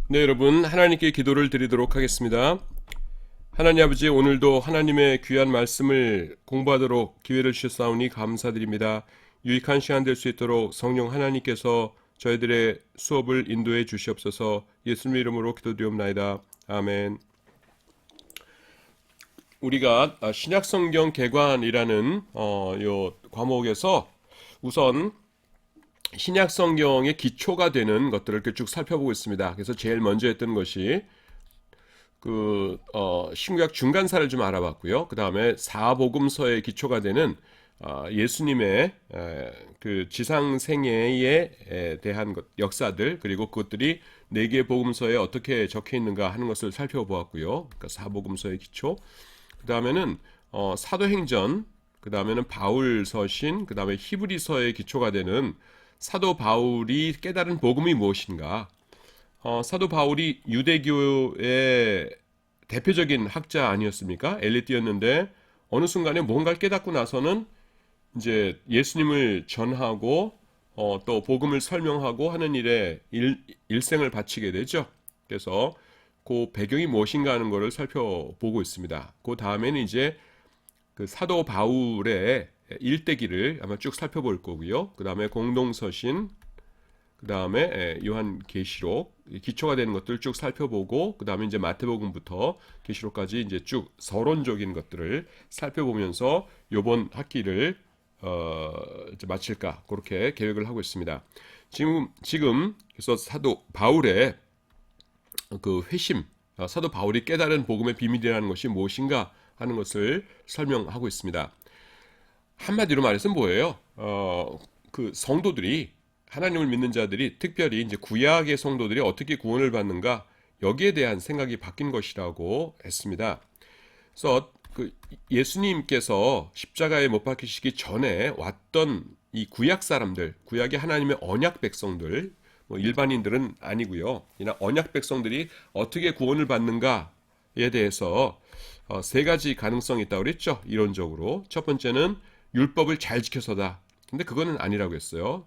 네, 여러분, 하나님께 기도를 드리도록 하겠습니다. 하나님 아버지, 오늘도 하나님의 귀한 말씀을 공부하도록 기회를 주셨사오니 감사드립니다. 유익한 시간 될 수 있도록 성령 하나님께서 저희들의 수업을 인도해 주시옵소서. 예수님 이름으로 기도드리옵나이다. 아멘. 우리가 신약성경 개관이라는 요 과목에서 우선 신약성경의 기초가 되는 것들을 이렇게 쭉 살펴보고 있습니다. 그래서 제일 먼저 했던 것이 신구약 중간사를 좀 알아봤고요. 그 다음에 사복음서의 기초가 되는 예수님의 그 지상 생애에 대한 역사들, 그리고 그것들이 네 개 복음서에 어떻게 적혀 있는가 하는 것을 살펴보았고요. 그러니까 사복음서의 기초. 그 다음에는 사도행전, 그 다음에는 바울서신, 그 다음에 히브리서의 기초가 되는 사도 바울이 깨달은 복음이 무엇인가. 사도 바울이 유대교의 대표적인 학자 아니었습니까? 엘리트였는데 어느 순간에 뭔가를 깨닫고 나서는 이제 예수님을 전하고 또 복음을 설명하고 하는 일에 일생을 바치게 되죠. 그래서 그 배경이 무엇인가 하는 것을 살펴보고 있습니다. 그 다음에는 이제 그 사도 바울의 일대기를 아마 쭉 살펴볼 거고요. 그 다음에 공동서신, 그 다음에 요한계시록, 기초가 되는 것들 쭉 살펴보고, 그 다음에 이제 마태복음부터 계시록까지 이제 쭉 서론적인 것들을 살펴보면서 요번 학기를 이제 마칠까 그렇게 계획을 하고 있습니다. 지금 그래서 사도 바울의 그 회심, 사도 바울이 깨달은 복음의 비밀이라는 것이 무엇인가 하는 것을 설명하고 있습니다. 한마디로 말해서 뭐예요? 그 성도들이, 하나님을 믿는 자들이, 특별히 이제 구약의 성도들이 어떻게 구원을 받는가, 여기에 대한 생각이 바뀐 것이라고 했습니다. 그래서 그 예수님께서 십자가에 못 박히시기 전에 왔던 이 구약 사람들, 구약의 하나님의 언약 백성들, 뭐 일반인들은 아니고요. 이나 언약 백성들이 어떻게 구원을 받는가에 대해서 세 가지 가능성이 있다고 그랬죠. 이론적으로. 첫 번째는 율법을 잘 지켜서다. 근데 그거는 아니라고 했어요.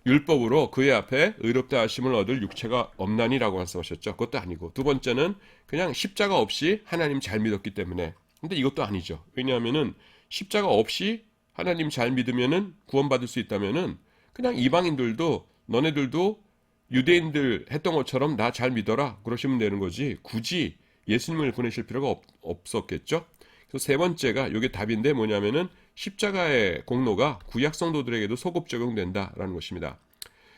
율법으로 그의 앞에 의롭다 하심을 얻을 육체가 없나니라고 말씀하셨죠. 그것도 아니고. 두 번째는 그냥 십자가 없이 하나님 잘 믿었기 때문에. 근데 이것도 아니죠. 왜냐하면은 십자가 없이 하나님 잘 믿으면은 구원받을 수 있다면은 그냥 이방인들도 너네들도 유대인들 했던 것처럼 나 잘 믿어라 그러시면 되는 거지. 굳이 예수님을 보내실 필요가 없었겠죠. 그래서 세 번째가 이게 답인데 뭐냐면은 십자가의 공로가 구약 성도들에게도 소급 적용된다라는 것입니다.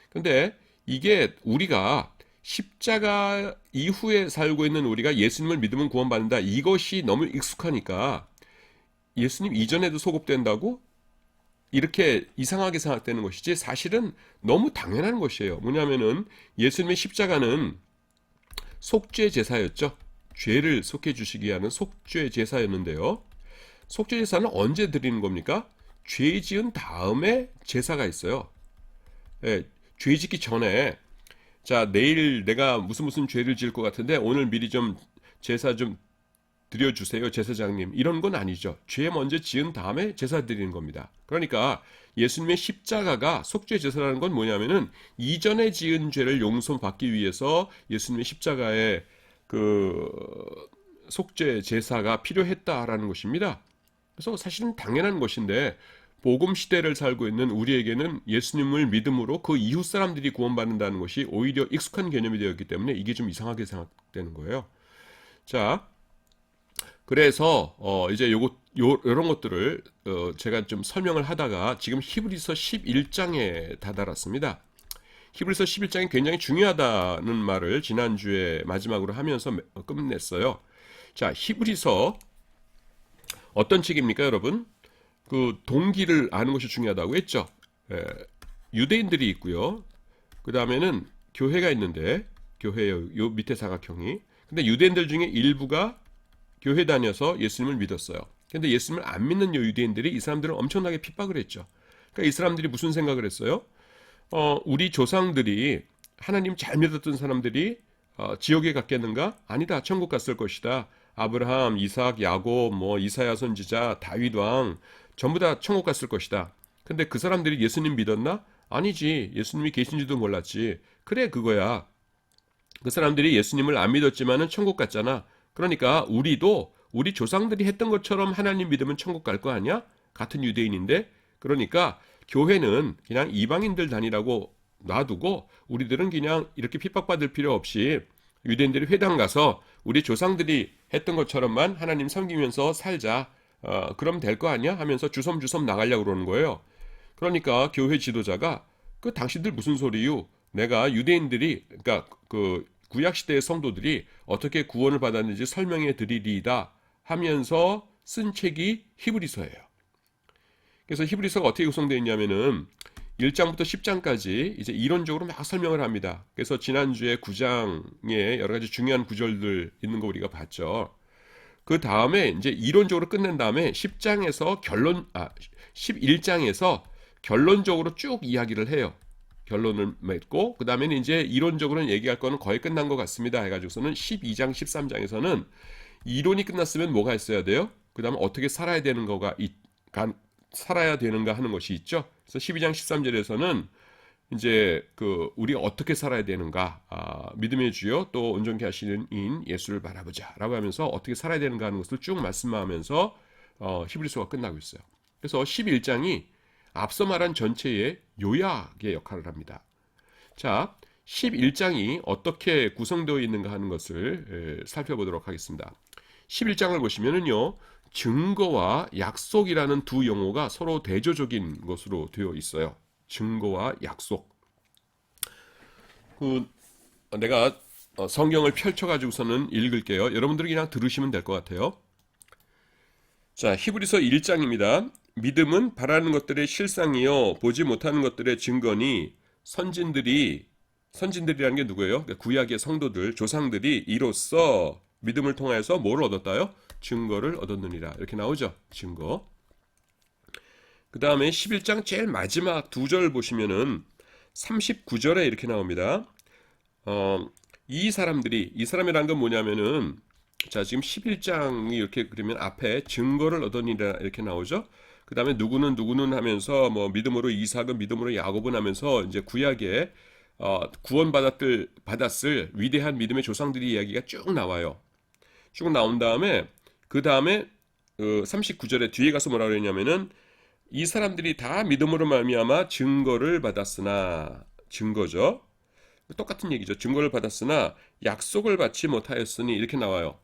근데 이게 우리가 십자가 이후에 살고 있는 우리가 예수님을 믿으면 구원받는다, 이것이 너무 익숙하니까 예수님 이전에도 소급된다고 이렇게 이상하게 생각되는 것이지, 사실은 너무 당연한 것이에요. 뭐냐면은 예수님의 십자가는 속죄 제사였죠. 죄를 속해 주시기 위한 속죄 제사였는데요. 속죄 제사는 언제 드리는 겁니까? 죄 지은 다음에 제사가 있어요. 예, 죄 짓기 전에, 자, 내일 내가 무슨 죄를 지을 것 같은데 오늘 미리 좀 제사 좀 드려주세요, 제사장님. 이런 건 아니죠. 죄 먼저 지은 다음에 제사 드리는 겁니다. 그러니까 예수님의 십자가가 속죄 제사라는 건 뭐냐면은 이전에 지은 죄를 용서받기 위해서 예수님의 십자가의 그 속죄 제사가 필요했다라는 것입니다. 그래서 사실은 당연한 것인데, 복음 시대를 살고 있는 우리에게는 예수님을 믿음으로 그 이웃 사람들이 구원받는다는 것이 오히려 익숙한 개념이 되었기 때문에 이게 좀 이상하게 생각되는 거예요. 자, 그래서 이제 요런 것들을 제가 좀 설명을 하다가 지금 히브리서 11장에 다다랐습니다. 히브리서 11장이 굉장히 중요하다는 말을 지난주에 마지막으로 하면서 끝냈어요. 자, 히브리서 어떤 책입니까, 여러분? 그 동기를 아는 것이 중요하다고 했죠. 예, 유대인들이 있고요. 그 다음에는 교회가 있는데, 교회요, 요 밑에 사각형이. 근데 유대인들 중에 일부가 교회 다녀서 예수님을 믿었어요. 근데 예수님을 안 믿는 유대인들이, 이 사람들은 엄청나게 핍박을 했죠. 그러니까 이 사람들이 무슨 생각을 했어요? 우리 조상들이, 하나님 잘 믿었던 사람들이 지옥에 갔겠는가? 아니다. 천국 갔을 것이다. 아브라함, 이삭, 야곱, 뭐 이사야 선지자, 다윗 왕 전부 다 천국 갔을 것이다. 근데 그 사람들이 예수님 믿었나? 아니지. 예수님이 계신지도 몰랐지. 그래, 그거야. 그 사람들이 예수님을 안 믿었지만은 천국 갔잖아. 그러니까 우리도 우리 조상들이 했던 것처럼 하나님 믿으면 천국 갈 거 아니야? 같은 유대인인데. 그러니까 교회는 그냥 이방인들 다니라고 놔두고 우리들은 그냥 이렇게 핍박받을 필요 없이 유대인들이 회당 가서 우리 조상들이 했던 것처럼만 하나님 섬기면서 살자. 그럼 될 거 아니야? 하면서 주섬주섬 나가려고 그러는 거예요. 그러니까 교회 지도자가 그 당신들 무슨 소리유? 내가 유대인들이 그러니까 그 구약 시대의 성도들이 어떻게 구원을 받았는지 설명해 드리리이다 하면서 쓴 책이 히브리서예요. 그래서 히브리서가 어떻게 구성되어 있냐면은 1장부터 10장까지 이제 이론적으로 막 설명을 합니다. 그래서 지난주에 9장에 여러 가지 중요한 구절들 있는 거 우리가 봤죠. 그 다음에 이제 이론적으로 끝낸 다음에 11장에서 결론적으로 쭉 이야기를 해요. 결론을 맺고 그 다음에는 이제 이론적으로는 얘기할 거는 거의 끝난 것 같습니다 해가지고서는 12장, 13장에서는 이론이 끝났으면 뭐가 있어야 돼요? 그 다음에 어떻게 살아야 되는 거가 살아야 되는가 하는 것이 있죠. 그래서 12장 13절에서는 이제 그 우리가 어떻게 살아야 되는가, 믿음의 주요 또 온전케 하시는 인 예수를 바라보자라고 하면서 어떻게 살아야 되는가 하는 것을 쭉 말씀하면서 히브리서가 끝나고 있어요. 그래서 11장이 앞서 말한 전체의 요약의 역할을 합니다. 자, 11장이 어떻게 구성되어 있는가 하는 것을 살펴보도록 하겠습니다. 11장을 보시면은요, 증거와 약속이라는 두 용어가 서로 대조적인 것으로 되어 있어요. 증거와 약속. 내가 성경을 펼쳐가지고서는 읽을게요. 여러분들이 그냥 들으시면 될 것 같아요. 자, 히브리서 1장입니다. 믿음은 바라는 것들의 실상이요 보지 못하는 것들의 증거니 선진들이라는 게 누구예요? 구약의 성도들, 조상들이 이로써 믿음을 통하여서 뭘 얻었다요? 증거를 얻었느니라. 이렇게 나오죠. 증거. 그 다음에 11장 제일 마지막 두 절 보시면은 39절에 이렇게 나옵니다. 이 사람이라는 건 뭐냐면은 자, 지금 11장이 이렇게 그러면 앞에 증거를 얻으니라 이렇게 나오죠. 그 다음에 누구는 하면서 뭐 믿음으로 이삭은 믿음으로 야곱은 하면서 이제 구약에 받았을 위대한 믿음의 조상들이 이야기가 쭉 나와요. 쭉 나온 다음에 그 다음에 39절에 뒤에 가서 뭐라 그러냐면은 이 사람들이 다 믿음으로 말미암아 증거를 받았으나 증거죠. 똑같은 얘기죠. 증거를 받았으나 약속을 받지 못하였으니 이렇게 나와요.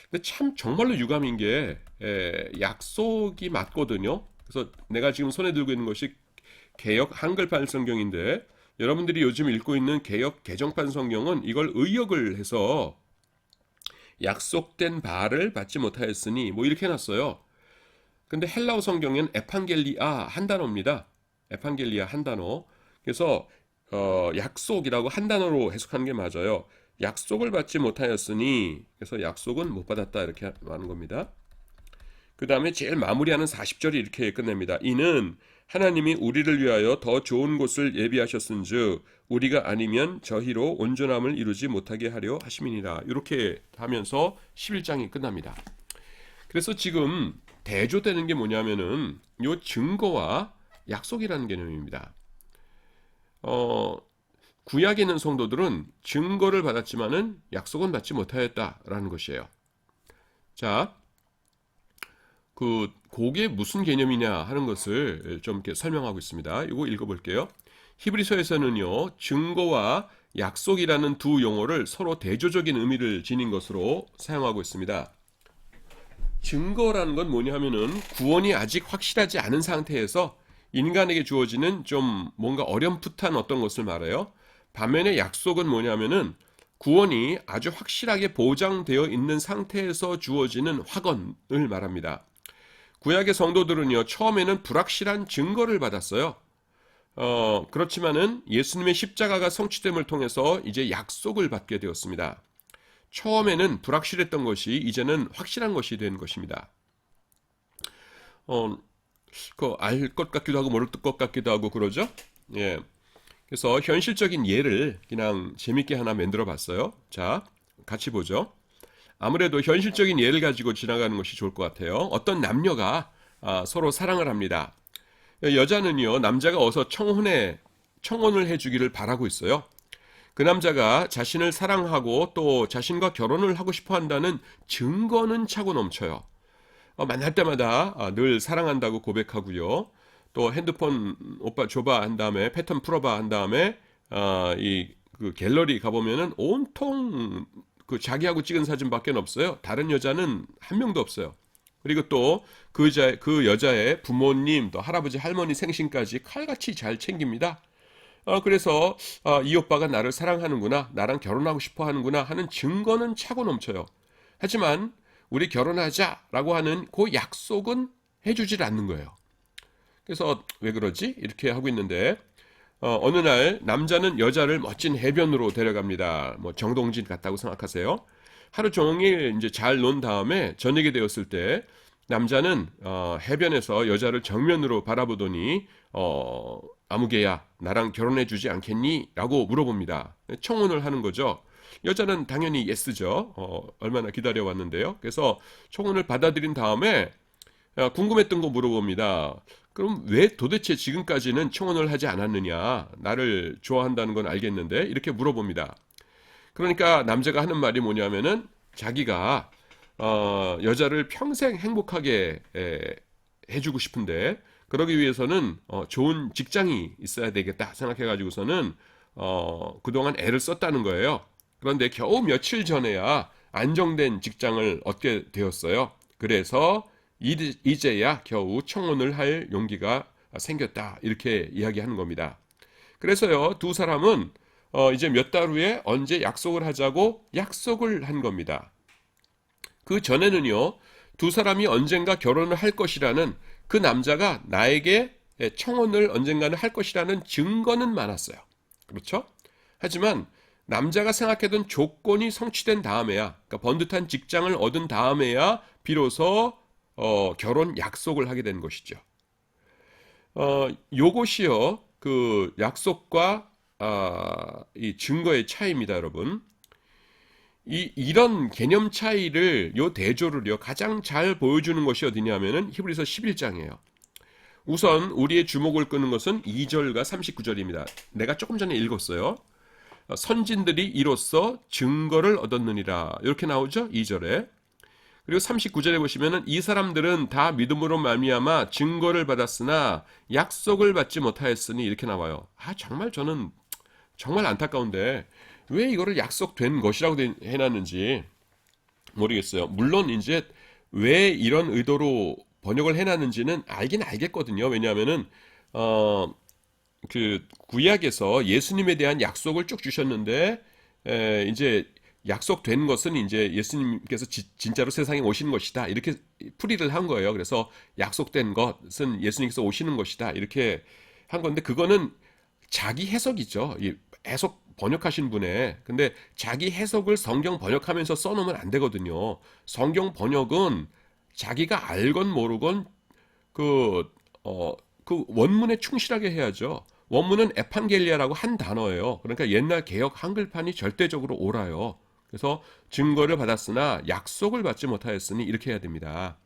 근데 참 정말로 유감인 게 약속이 맞거든요. 그래서 내가 지금 손에 들고 있는 것이 개역 한글판 성경인데 여러분들이 요즘 읽고 있는 개역 개정판 성경은 이걸 의역을 해서 약속된 바를 받지 못하였으니 뭐 이렇게 해놨어요. 근데 헬라어 성경엔 에판겔리아 한 단어입니다. 에판겔리아 한 단어. 그래서 약속이라고 한 단어로 해석하는 게 맞아요. 약속을 받지 못하였으니 그래서 약속은 못 받았다 이렇게 하는 겁니다. 그 다음에 제일 마무리하는 40절이 이렇게 끝냅니다. 이는 하나님이 우리를 위하여 더 좋은 곳을 예비하셨은즉 우리가 아니면 저희로 온전함을 이루지 못하게 하려 하심이니라. 이렇게 하면서 11장이 끝납니다. 그래서 지금 대조되는 게 뭐냐면은 요 증거와 약속이라는 개념입니다. 구약에 있는 성도들은 증거를 받았지만은 약속은 받지 못하였다라는 것이에요. 자, 그게 무슨 개념이냐 하는 것을 좀 이렇게 설명하고 있습니다. 이거 읽어볼게요. 히브리서에서는요, 증거와 약속이라는 두 용어를 서로 대조적인 의미를 지닌 것으로 사용하고 있습니다. 증거라는 건 뭐냐 하면은 구원이 아직 확실하지 않은 상태에서 인간에게 주어지는 좀 뭔가 어렴풋한 어떤 것을 말해요. 반면에 약속은 뭐냐면은 구원이 아주 확실하게 보장되어 있는 상태에서 주어지는 확언을 말합니다. 구약의 성도들은요, 처음에는 불확실한 증거를 받았어요. 그렇지만은 예수님의 십자가가 성취됨을 통해서 이제 약속을 받게 되었습니다. 처음에는 불확실했던 것이 이제는 확실한 것이 된 것입니다. 알 것 같기도 하고 모를 것 같기도 하고 그러죠. 예. 그래서 현실적인 예를 그냥 재밌게 하나 만들어 봤어요. 자, 같이 보죠. 아무래도 현실적인 예를 가지고 지나가는 것이 좋을 것 같아요. 어떤 남녀가 서로 사랑을 합니다. 여자는요, 남자가 어서 청혼을 해주기를 바라고 있어요. 그 남자가 자신을 사랑하고 또 자신과 결혼을 하고 싶어 한다는 증거는 차고 넘쳐요. 만날 때마다 늘 사랑한다고 고백하고요. 또 핸드폰 오빠 줘봐 한 다음에 패턴 풀어봐 한 다음에 그 갤러리 가보면은 온통 그 자기하고 찍은 사진밖에 없어요. 다른 여자는 한 명도 없어요. 그리고 또 그 여자의 부모님, 또 할아버지, 할머니 생신까지 칼같이 잘 챙깁니다. 그래서 이 오빠가 나를 사랑하는구나, 나랑 결혼하고 싶어 하는구나 하는 증거는 차고 넘쳐요. 하지만 우리 결혼하자라고 하는 그 약속은 해주질 않는 거예요. 그래서 왜 그러지? 이렇게 하고 있는데 어느 날 남자는 여자를 멋진 해변으로 데려갑니다. 뭐 정동진 같다고 생각하세요. 하루 종일 이제 잘 논 다음에 저녁이 되었을 때 남자는 해변에서 여자를 정면으로 바라보더니 아무개야 나랑 결혼해 주지 않겠니? 라고 물어봅니다. 청혼을 하는 거죠. 여자는 당연히 예스죠. 얼마나 기다려왔는데요. 그래서 청혼을 받아들인 다음에 궁금했던 거 물어봅니다. 그럼 왜 도대체 지금까지는 청혼을 하지 않았느냐? 나를 좋아한다는 건 알겠는데 이렇게 물어봅니다. 그러니까 남자가 하는 말이 뭐냐면은 자기가 여자를 평생 행복하게 해주고 싶은데 그러기 위해서는 좋은 직장이 있어야 되겠다 생각해가지고서는 그동안 애를 썼다는 거예요. 그런데 겨우 며칠 전에야 안정된 직장을 얻게 되었어요. 그래서 이제야 겨우 청혼을 할 용기가 생겼다. 이렇게 이야기하는 겁니다. 그래서요, 두 사람은 이제 몇 달 후에 언제 약속을 하자고 약속을 한 겁니다. 그 전에는요, 두 사람이 언젠가 결혼을 할 것이라는 그 남자가 나에게 청혼을 언젠가는 할 것이라는 증거는 많았어요. 그렇죠? 하지만 남자가 생각했던 조건이 성취된 다음에야, 그러니까 번듯한 직장을 얻은 다음에야 비로소 결혼 약속을 하게 된 것이죠. 요것이요, 그 약속과 이 증거의 차이입니다, 여러분. 이런 개념 차이를 요 대조를요 가장 잘 보여주는 것이 어디냐면은 히브리서 11장이에요. 우선 우리의 주목을 끄는 것은 2절과 39절입니다. 내가 조금 전에 읽었어요. 선진들이 이로써 증거를 얻었느니라 이렇게 나오죠. 2절에. 그리고 39절에 보시면은 이 사람들은 다 믿음으로 말미암아 증거를 받았으나 약속을 받지 못하였으니 이렇게 나와요. 정말 저는 정말 안타까운데 왜 이거를 약속된 것이라고 해놨는지 모르겠어요. 물론 이제 왜 이런 의도로 번역을 해놨는지는 알긴 알겠거든요. 왜냐하면은 그 구약에서 예수님에 대한 약속을 쭉 주셨는데 이제 약속된 것은 이제 예수님께서 진짜로 세상에 오시는 것이다. 이렇게 풀이를 한 거예요. 그래서 약속된 것은 예수님께서 오시는 것이다. 이렇게 한 건데 그거는 자기 해석이죠. 이 해석 번역하신 분의. 근데 자기 해석을 성경 번역하면서 써놓으면 안 되거든요. 성경 번역은 자기가 알건 모르건 그 원문에 충실하게 해야죠. 원문은 에판겔리아라고 한 단어예요. 그러니까 옛날 개역 한글판이 절대적으로 옳아요. 그래서 증거를 받았으나 약속을 받지 못하였으니 이렇게 해야 됩니다.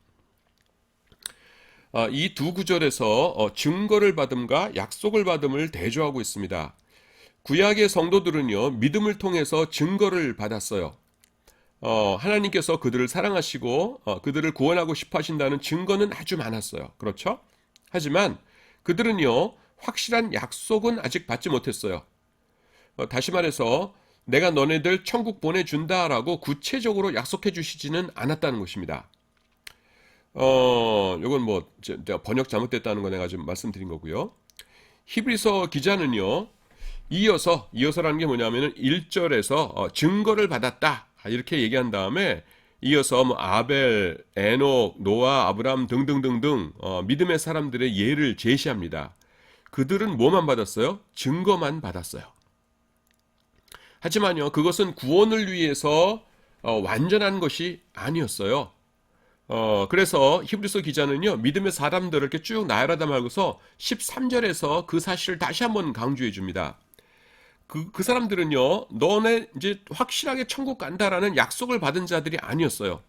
이 두 구절에서 증거를 받음과 약속을 받음을 대조하고 있습니다. 구약의 성도들은요, 믿음을 통해서 증거를 받았어요. 하나님께서 그들을 사랑하시고 그들을 구원하고 싶어 하신다는 증거는 아주 많았어요. 그렇죠? 하지만 그들은요, 확실한 약속은 아직 받지 못했어요. 다시 말해서 내가 너네들 천국 보내준다라고 구체적으로 약속해 주시지는 않았다는 것입니다. 요건 뭐 제가 번역 잘못됐다는 거 내가 좀 말씀드린 거고요. 히브리서 기자는요, 이어서라는 게 뭐냐면은 1절에서 증거를 받았다 이렇게 얘기한 다음에 이어서 뭐 아벨, 에녹, 노아, 아브람 등등등등 믿음의 사람들의 예를 제시합니다. 그들은 뭐만 받았어요? 증거만 받았어요. 하지만요, 그것은 구원을 위해서 완전한 것이 아니었어요. 그래서 히브리서 기자는요, 믿음의 사람들을 이렇게 쭉 나열하다 말고서 13절에서 그 사실을 다시 한번 강조해 줍니다. 그 사람들은요, 너네 이제 확실하게 천국 간다라는 약속을 받은 자들이 아니었어요.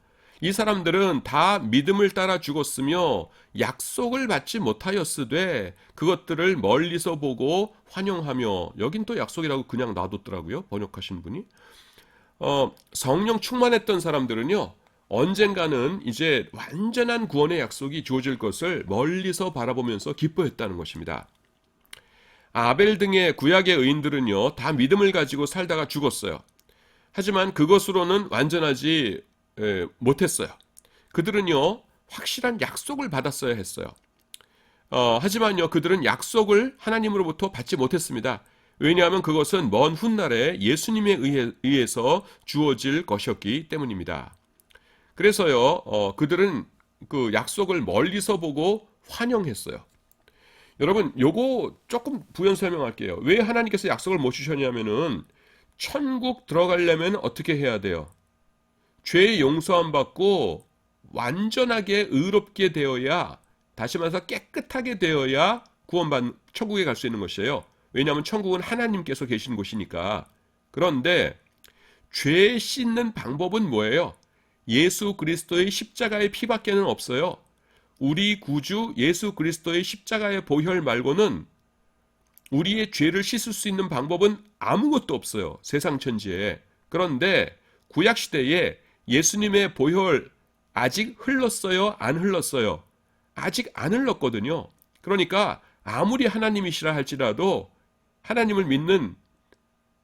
이 사람들은 다 믿음을 따라 죽었으며 약속을 받지 못하였으되 그것들을 멀리서 보고 환영하며, 여긴 또 약속이라고 그냥 놔뒀더라고요, 번역하신 분이. 성령 충만했던 사람들은요, 언젠가는 이제 완전한 구원의 약속이 주어질 것을 멀리서 바라보면서 기뻐했다는 것입니다. 아벨 등의 구약의 의인들은요, 다 믿음을 가지고 살다가 죽었어요. 하지만 그것으로는 완전하지 못했어요. 그들은요, 확실한 약속을 받았어야 했어요. 하지만요, 그들은 약속을 하나님으로부터 받지 못했습니다. 왜냐하면 그것은 먼 훗날에 예수님에 의해서 주어질 것이었기 때문입니다. 그래서요, 그들은 그 약속을 멀리서 보고 환영했어요. 여러분, 요거 조금 부연 설명할게요. 왜 하나님께서 약속을 못 주셨냐면은, 천국 들어가려면 어떻게 해야 돼요? 죄 용서함 받고 완전하게 의롭게 되어야, 다시 말해서 깨끗하게 되어야 천국에 갈 수 있는 것이에요. 왜냐하면 천국은 하나님께서 계신 곳이니까. 그런데 죄 씻는 방법은 뭐예요? 예수 그리스도의 십자가의 피밖에는 없어요. 우리 구주 예수 그리스도의 십자가의 보혈 말고는 우리의 죄를 씻을 수 있는 방법은 아무것도 없어요, 세상 천지에. 그런데 구약 시대에 예수님의 보혈 아직 흘렀어요, 안 흘렀어요? 아직 안 흘렀거든요. 그러니까 아무리 하나님이시라 할지라도 하나님을 믿는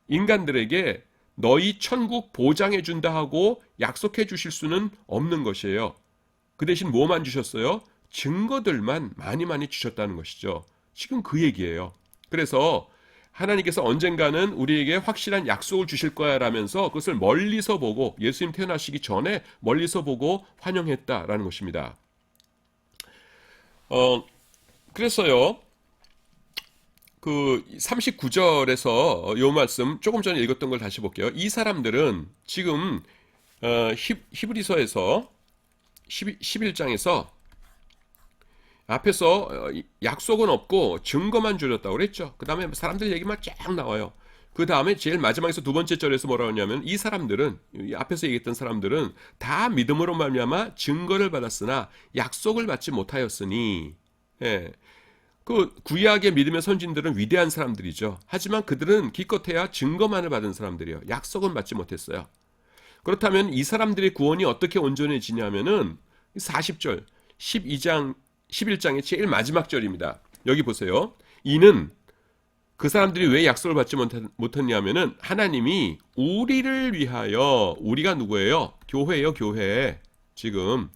인간들에게 너희 천국 보장해 준다 하고 약속해 주실 수는 없는 것이에요. 그 대신 뭐만 주셨어요? 증거들만 많이 많이 주셨다는 것이죠. 지금 그 얘기예요. 그래서 하나님께서 언젠가는 우리에게 확실한 약속을 주실 거야 라면서 그것을 멀리서 보고, 예수님 태어나시기 전에 멀리서 보고 환영했다라는 것입니다. 그래서요, 그 39절에서 요 말씀 조금 전에 읽었던 걸 다시 볼게요. 이 사람들은 지금 히브리서에서 11장에서 앞에서 약속은 없고 증거만 주셨다고 그랬죠. 그 다음에 사람들 얘기만 쫙 나와요. 그 다음에 제일 마지막에서 두 번째 절에서 뭐라고 하냐면, 이 사람들은, 앞에서 얘기했던 사람들은 다 믿음으로 말미암아 증거를 받았으나 약속을 받지 못하였으니. 예. 그 구약의 믿음의 선진들은 위대한 사람들이죠. 하지만 그들은 기껏해야 증거만을 받은 사람들이에요. 약속은 받지 못했어요. 그렇다면 이 사람들의 구원이 어떻게 온전해지냐면은 40절, 11장의 제일 마지막 절입니다. 여기 보세요. 이는 그 사람들이 왜 약속을 받지 못했냐면은 하나님이 우리를 위하여, 우리가 누구예요? 교회예요, 교회. 지금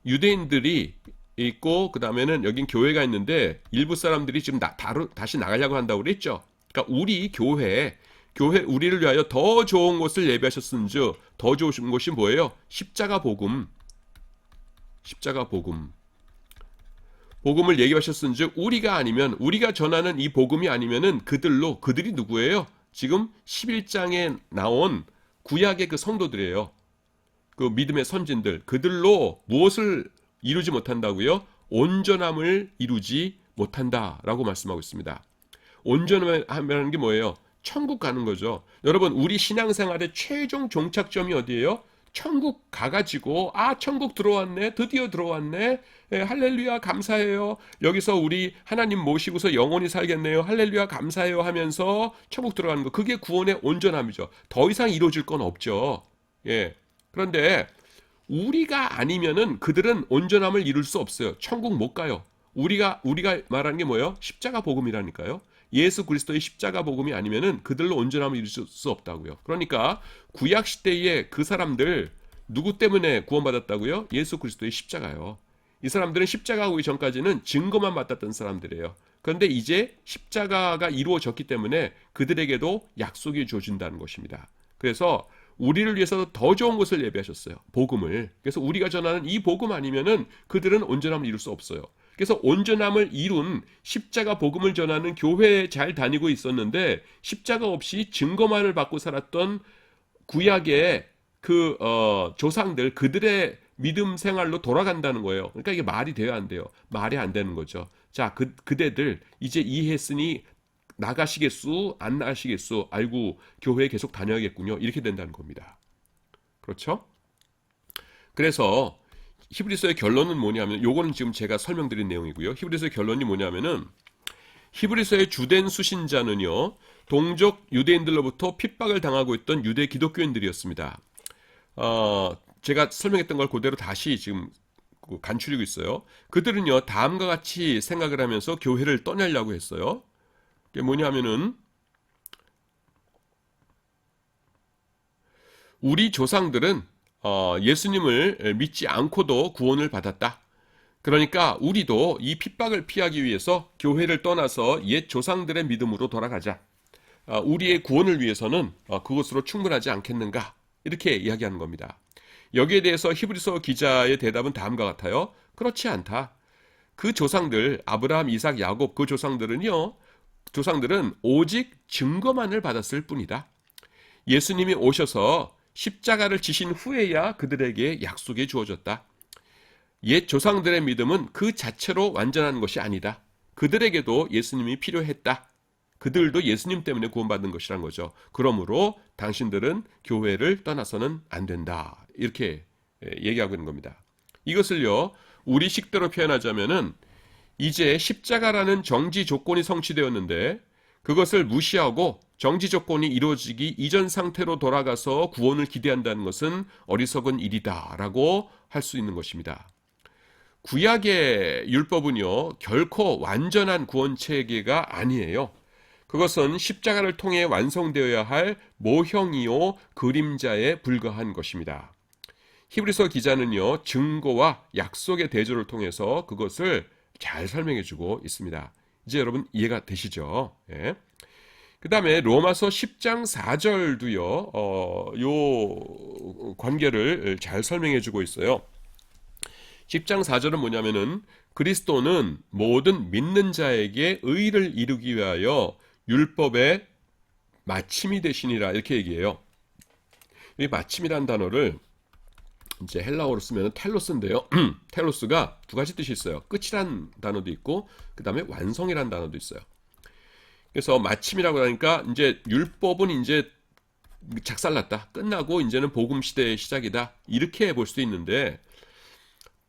유대인들이 있고, 그 다음에는 여긴 교회가 있는데 일부 사람들이 지금 다시 나가려고 한다고 그랬죠. 그러니까 우리 교회 우리를 위하여 더 좋은 곳을 예비하셨은즉, 더 좋은 곳이 뭐예요? 십자가 복음. 복음을 얘기하셨은즉, 우리가 전하는 이 복음이 아니면은 그들이 누구예요? 지금 11장에 나온 구약의 그 성도들이에요. 그 믿음의 선진들. 그들로 무엇을 이루지 못한다고요? 온전함을 이루지 못한다라고 말씀하고 있습니다. 온전함이라는 게 뭐예요? 천국 가는 거죠. 여러분, 우리 신앙생활의 최종 종착점이 어디예요? 천국 가가지고, 천국 들어왔네, 드디어 들어왔네, 할렐루야 감사해요, 여기서 우리 하나님 모시고서 영원히 살겠네요, 할렐루야 감사해요 하면서 천국 들어가는 거, 그게 구원의 온전함이죠. 더 이상 이루어질 건 없죠. 예. 그런데 우리가 아니면은 그들은 온전함을 이룰 수 없어요. 천국 못 가요. 우리가 말하는 게 뭐예요? 십자가 복음이라니까요. 예수 그리스도의 십자가 복음이 아니면은 그들로 온전함을 이룰 수 없다고요. 그러니까 구약 시대에 그 사람들 누구 때문에 구원받았다고요? 예수 그리스도의 십자가요. 이 사람들은 십자가 오기 전까지는 증거만 받았던 사람들이에요. 그런데 이제 십자가가 이루어졌기 때문에 그들에게도 약속이 주어진다는 것입니다. 그래서 우리를 위해서 더 좋은 것을 예비하셨어요. 복음을. 그래서 우리가 전하는 이 복음 아니면은 그들은 온전함을 이룰 수 없어요. 그래서 온전함을 이룬 십자가 복음을 전하는 교회에 잘 다니고 있었는데, 십자가 없이 증거만을 받고 살았던 구약의 그 조상들, 그들의 믿음 생활로 돌아간다는 거예요. 그러니까 이게 말이 돼야 안 돼요. 말이 안 되는 거죠. 자, 그대들 이제 이해했으니 나가시겠수? 안 나가시겠수? 알고 교회에 계속 다녀야겠군요. 이렇게 된다는 겁니다. 그렇죠? 그래서 히브리서의 결론은 뭐냐면, 요거는 지금 제가 설명드린 내용이고요. 히브리서의 결론이 뭐냐면은, 히브리서의 주된 수신자는요, 동족 유대인들로부터 핍박을 당하고 있던 유대 기독교인들이었습니다. 제가 설명했던 걸 그대로 다시 지금 간추리고 있어요. 그들은요, 다음과 같이 생각을 하면서 교회를 떠나려고 했어요. 그게 뭐냐면은, 우리 조상들은 예수님을 믿지 않고도 구원을 받았다. 그러니까 우리도 이 핍박을 피하기 위해서 교회를 떠나서 옛 조상들의 믿음으로 돌아가자. 우리의 구원을 위해서는 그것으로 충분하지 않겠는가? 이렇게 이야기하는 겁니다. 여기에 대해서 히브리서 기자의 대답은 다음과 같아요. 그렇지 않다. 그 조상들, 아브라함, 이삭, 야곱, 그 조상들은 오직 증거만을 받았을 뿐이다. 예수님이 오셔서 십자가를 지신 후에야 그들에게 약속이 주어졌다. 옛 조상들의 믿음은 그 자체로 완전한 것이 아니다. 그들에게도 예수님이 필요했다. 그들도 예수님 때문에 구원받은 것이란 거죠. 그러므로 당신들은 교회를 떠나서는 안 된다. 이렇게 얘기하고 있는 겁니다. 이것을요, 우리 식대로 표현하자면은 이제 십자가라는 정지 조건이 성취되었는데 그것을 무시하고 정지 조건이 이루어지기 이전 상태로 돌아가서 구원을 기대한다는 것은 어리석은 일이다라고 할 수 있는 것입니다. 구약의 율법은요, 결코 완전한 구원 체계가 아니에요. 그것은 십자가를 통해 완성되어야 할 모형이요 그림자에 불과한 것입니다. 히브리서 기자는요, 증거와 약속의 대조를 통해서 그것을 잘 설명해주고 있습니다. 이제 여러분 이해가 되시죠? 예. 그 다음에 로마서 10장 4절도요, 요 관계를 잘 설명해주고 있어요. 10장 4절은 뭐냐면은 그리스도는 모든 믿는 자에게 의를 이루기 위하여 율법의 마침이 되시니라 이렇게 얘기해요. 이 마침이라는 단어를 이제 헬라어로 쓰면 텔로스인데요. 텔로스가 두 가지 뜻이 있어요. 끝이란 단어도 있고 그 다음에 완성이란 단어도 있어요. 그래서 마침이라고 하니까 이제 율법은 이제 작살났다. 끝나고 이제는 복음 시대의 시작이다. 이렇게 볼 수도 있는데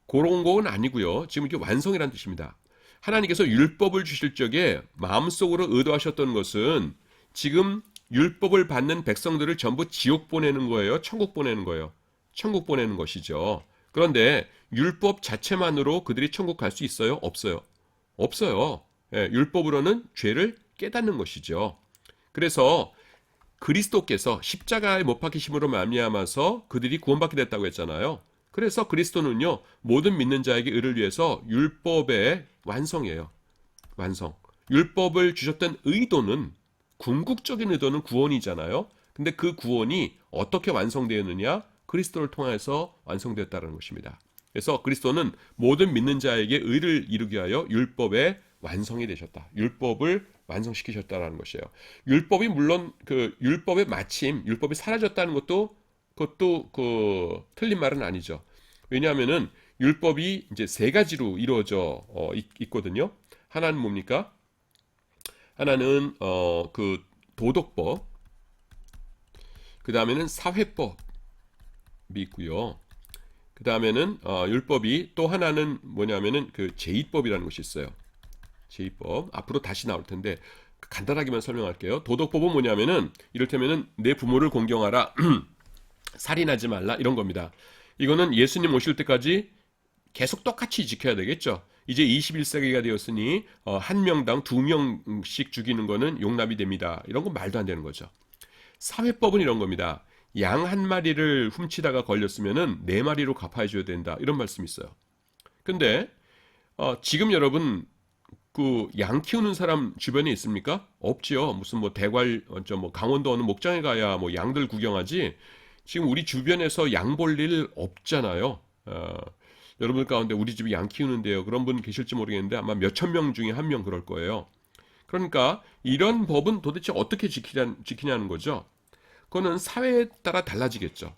그런 건 아니고요. 지금 이게 완성이라는 뜻입니다. 하나님께서 율법을 주실 적에 마음속으로 의도하셨던 것은 지금 율법을 받는 백성들을 전부 지옥 보내는 거예요? 천국 보내는 거예요? 천국 보내는 것이죠. 그런데 율법 자체만으로 그들이 천국 갈 수 있어요? 없어요? 없어요. 예, 율법으로는 죄를 깨닫는 것이죠. 그래서 그리스도께서 십자가에 못 박히심으로 말미암아서 그들이 구원받게 됐다고 했잖아요. 그래서 그리스도는요, 모든 믿는 자에게 의를 위해서 율법의 완성이에요. 완성. 율법을 주셨던 의도는, 궁극적인 의도는 구원이잖아요. 근데 그 구원이 어떻게 완성되었느냐? 그리스도를 통해서 완성되었다는 것입니다. 그래서 그리스도는 모든 믿는 자에게 의를 이루기 위하여 율법의 완성이 되셨다. 율법을 완성시키셨다는 것이에요. 율법이 물론 그 율법의 마침, 율법이 사라졌다는 그것도 그 틀린 말은 아니죠. 왜냐하면은 율법이 이제 세 가지로 이루어져 있거든요. 하나는 뭡니까? 하나는 그 도덕법, 그 다음에는 사회법이 있고요. 그 다음에는 율법이 또 하나는 뭐냐면은 그 제의법이라는 것이 있어요. 제의법 앞으로 다시 나올 텐데 간단하게만 설명할게요. 도덕법은 뭐냐면은 이를테면은 내 부모를 공경하라, 살인하지 말라 이런 겁니다. 이거는 예수님 오실 때까지 계속 똑같이 지켜야 되겠죠. 이제 21세기가 되었으니 한 명당 2명씩 죽이는 거는 용납이 됩니다. 이런 건 말도 안 되는 거죠. 사회법은 이런 겁니다. 양 한 마리를 훔치다가 걸렸으면은 4마리로 갚아줘야 된다. 이런 말씀이 있어요. 근데 지금 여러분 그 양 키우는 사람 주변에 있습니까? 없지요. 무슨 뭐 대관 뭐 강원도 어느 목장에 가야 뭐 양들 구경하지. 지금 우리 주변에서 양 볼 일 없잖아요. 여러분 가운데 우리 집이 양 키우는데요. 그런 분 계실지 모르겠는데 아마 몇천 명 중에 한 명 그럴 거예요. 그러니까 이런 법은 도대체 어떻게 지키냐는 거죠. 그거는 사회에 따라 달라지겠죠.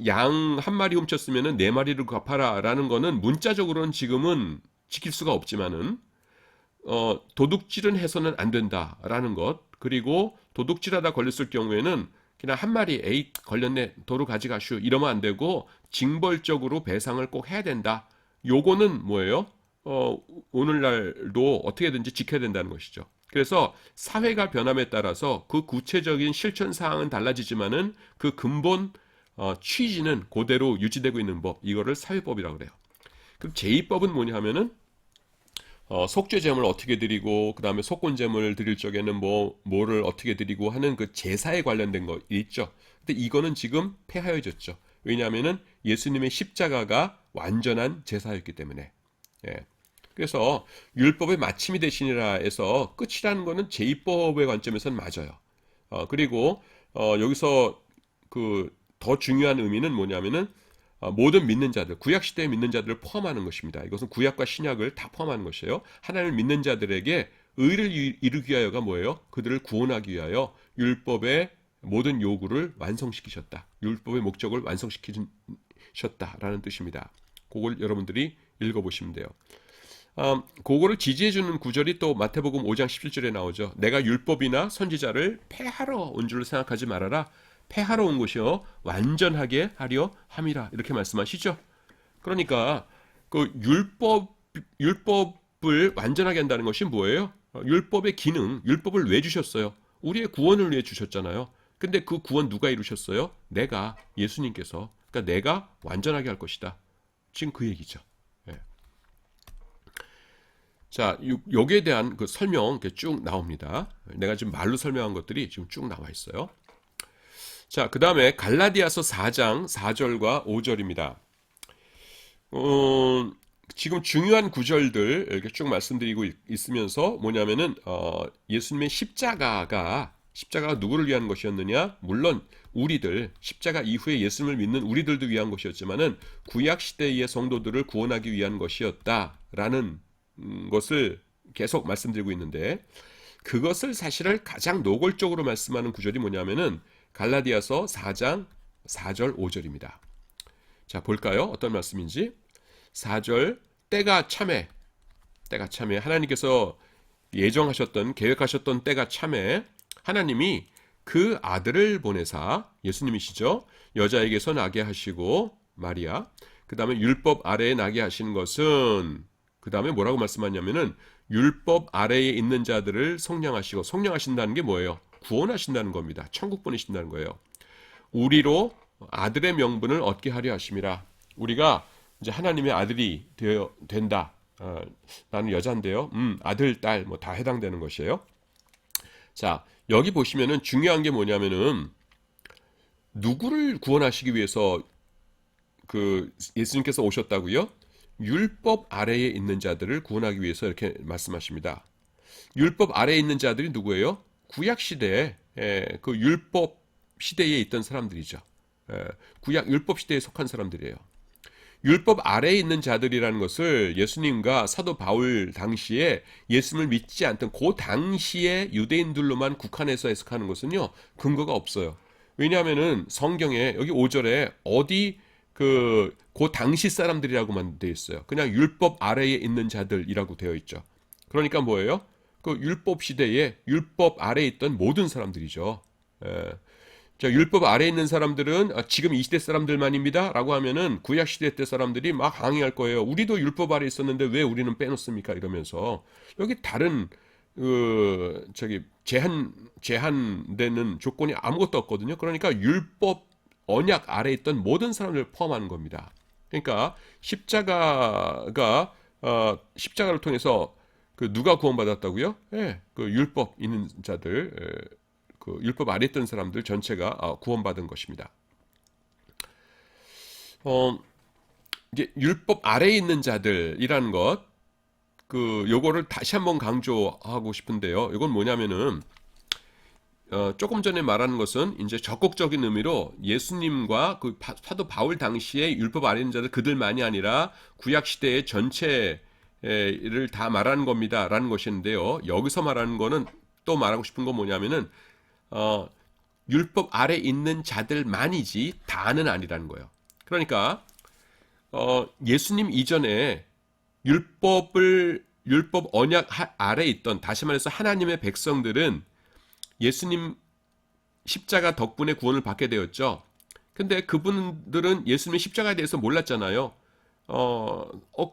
양 한 마리 훔쳤으면 4마리를 갚아라라는 거는 문자적으로는 지금은 지킬 수가 없지만은 도둑질은 해서는 안 된다라는 것, 그리고 도둑질하다 걸렸을 경우에는 그냥 한 마리 에이 걸렸네 도로 가져가슈 이러면 안 되고 징벌적으로 배상을 꼭 해야 된다. 요거는 뭐예요? 오늘날도 어떻게든지 지켜야 된다는 것이죠. 그래서 사회가 변함에 따라서 그 구체적인 실천 사항은 달라지지만은 그 근본 취지는 그대로 유지되고 있는 법, 이거를 사회법이라고 그래요. 그럼 제2법은 뭐냐 하면은 속죄제물 어떻게 드리고 그다음에 속건제물 드릴 적에는 뭐를 어떻게 드리고 하는 그 제사에 관련된 거 있죠. 근데 이거는 지금 폐하여졌죠. 왜냐하면은 예수님의 십자가가 완전한 제사였기 때문에. 예. 그래서 율법의 마침이 되시니라 해서 끝이라는 거는 제2법의 관점에서는 맞아요. 그리고 여기서 그 더 중요한 의미는 뭐냐면은 모든 믿는 자들, 구약 시대에 믿는 자들을 포함하는 것입니다. 이것은 구약과 신약을 다 포함하는 것이에요. 하나님을 믿는 자들에게 의를 이루기 위하여가 뭐예요? 그들을 구원하기 위하여 율법의 모든 요구를 완성시키셨다. 율법의 목적을 완성시키셨다라는 뜻입니다. 그걸 여러분들이 읽어보시면 돼요. 그거를 지지해주는 구절이 또 마태복음 5장 17절에 나오죠. 내가 율법이나 선지자를 폐하러 온 줄로 생각하지 말아라. 폐하러 온 것이요 완전하게 하려 함이라 이렇게 말씀하시죠. 그러니까 그 율법을 완전하게 한다는 것이 뭐예요? 율법의 기능, 율법을 왜 주셨어요? 우리의 구원을 위해 주셨잖아요. 근데 그 구원 누가 이루셨어요? 내가, 예수님께서. 그러니까 내가 완전하게 할 것이다. 지금 그 얘기죠. 예. 자, 여기에 대한 그 설명 쭉 나옵니다. 내가 지금 말로 설명한 것들이 지금 쭉 나와 있어요. 자, 그 다음에 갈라디아서 4장 4절과 5절입니다. 지금 중요한 구절들 이렇게 쭉 말씀드리고 있으면서 뭐냐면은 예수님의 십자가가 누구를 위한 것이었느냐? 물론 우리들, 십자가 이후에 예수님을 믿는 우리들도 위한 것이었지만은 구약 시대의 성도들을 구원하기 위한 것이었다라는 것을 계속 말씀드리고 있는데, 그것을 사실을 가장 노골적으로 말씀하는 구절이 뭐냐면은 갈라디아서 4장 4절 5절입니다. 자, 볼까요? 어떤 말씀인지. 4절, 때가 참에 하나님께서 예정하셨던, 계획하셨던 때가 참에 하나님이 그 아들을 보내사, 예수님이시죠, 여자에게서 나게 하시고, 마리아, 그 다음에 율법 아래에 나게 하신 것은, 그 다음에 뭐라고 말씀하냐면은 율법 아래에 있는 자들을 성령하시고, 성령하신다는 게 뭐예요? 구원하신다는 겁니다. 천국 보내신다는 거예요. 우리로 아들의 명분을 얻게 하려 하심이라. 우리가 이제 하나님의 아들이 된다. 나는 여잔데요. 아들, 딸 뭐 다 해당되는 것이에요. 자, 여기 보시면은 중요한 게 뭐냐면은 누구를 구원하시기 위해서 그 예수님께서 오셨다고요? 율법 아래에 있는 자들을 구원하기 위해서 이렇게 말씀하십니다. 율법 아래에 있는 자들이 누구예요? 구약 시대에 그 율법 시대에 있던 사람들이죠. 구약 율법 시대에 속한 사람들이에요. 율법 아래에 있는 자들이라는 것을 예수님과 사도 바울 당시에 예수님을 믿지 않던 그 당시에 유대인들로만 국한해서 해석하는 것은요, 근거가 없어요. 왜냐하면은 성경에 여기 5절에 어디 그 당시 사람들이라고만 되어 있어요. 그냥 율법 아래에 있는 자들이라고 되어 있죠. 그러니까 뭐예요? 그 율법 시대에 율법 아래에 있던 모든 사람들이죠. 자, 율법 아래에 있는 사람들은 지금 이 시대 사람들만입니다 라고 하면은 구약 시대 때 사람들이 막 항의할 거예요. 우리도 율법 아래에 있었는데 왜 우리는 빼놓습니까? 이러면서 여기 다른 제한되는 조건이 아무것도 없거든요. 그러니까 율법 언약 아래에 있던 모든 사람들을 포함하는 겁니다. 그러니까 십자가를 통해서 그 누가 구원받았다고요? 예, 그 율법 있는 자들, 그 율법 아래 있던 사람들 전체가 구원받은 것입니다. 이제 율법 아래에 있는 자들이라는 것, 요거를 다시 한번 강조하고 싶은데요. 이건 뭐냐면은 조금 전에 말하는 것은 이제 적극적인 의미로 예수님과 그 사도 바울 당시에 율법 아래 있는 자들 그들만이 아니라 구약 시대의 전체를 다 말하는 겁니다라는 것인데요. 여기서 말하는 거는 또 말하고 싶은 건 뭐냐면은 율법 아래 있는 자들만이지 다는 아니라는 거예요. 그러니까 예수님 이전에 율법 언약 아래 있던, 다시 말해서 하나님의 백성들은 예수님 십자가 덕분에 구원을 받게 되었죠. 근데 그분들은 예수님의 십자가에 대해서 몰랐잖아요.